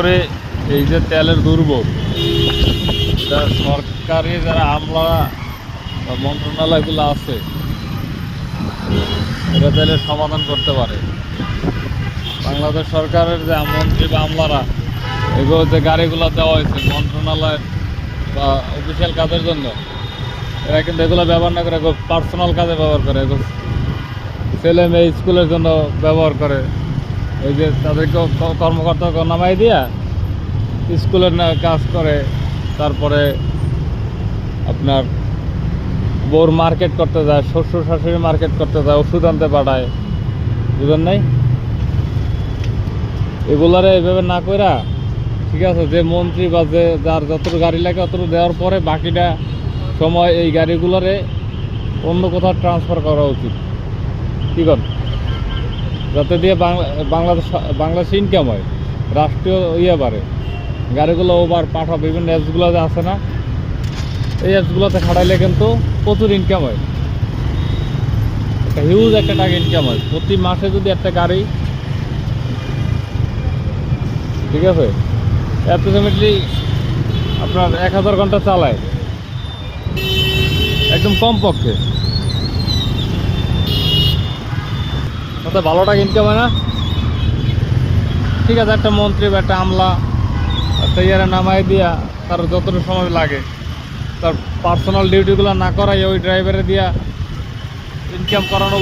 করে এই যে তেলের দুর্ভোগ, এটা সরকারি যারা আমলা বা মন্ত্রণালয়গুলো আছে এটা তেলের সমাধান করতে পারে। বাংলাদেশ সরকারের যে মন্ত্রী বা আমলারা এগুলো যে গাড়িগুলো দেওয়া হয়েছে মন্ত্রণালয় বা অফিসিয়াল কাজের জন্য, এরা কিন্তু এগুলো ব্যবহার না করে পার্সোনাল কাজে ব্যবহার করে, ছেলে মেয়ে স্কুলের জন্য ব্যবহার করে। এই যে তাদেরকে কর্মকর্তাকে নামাই দিয়া স্কুলের কাজ করে, তারপরে আপনার বউর মার্কেট করতে যায়, শ্বশুর শাশুড়ি মার্কেট করতে যায়, ওষুধ আনতে পাঠায়, বুঝেন নাই? এগুলারে এইভাবে না কইরা, ঠিক আছে, যে মন্ত্রী বা যে যার যতটুকু গাড়ি লাগে অতটুকু দেওয়ার পরে বাকিটা সময় এই গাড়িগুলোরে অন্য কোথাও ট্রান্সফার করা উচিত, ঠিক আছে, যাতে দিয়ে বাংলাদেশে ইনকাম হয়, রাষ্ট্রীয় বাড়ে, গাড়িগুলো ওভার পাঠা বিভিন্ন অ্যাপসগুলো যে আছে না, এই অ্যাপসগুলোতে খাটাইলে কিন্তু প্রচুর ইনকাম হয়, একটা হিউজ একটা টাকা ইনকাম হয় প্রতি মাসে। যদি একটা গাড়ি, ঠিক আছে, অ্যাপ্রক্সিমেটলি আপনার 1000 ঘন্টা চালায় একদম কমপক্ষে, তাতে ভালো টাকা ইনকাম হয় না? ঠিক আছে, একটা মন্ত্রী বা একটা আমলা একটা নামাই দিয়া তার যতটুকু সময় লাগে তার পার্সোনাল ডিউটিগুলো না করাই ওই ড্রাইভারে দিয়া ইনকাম করানো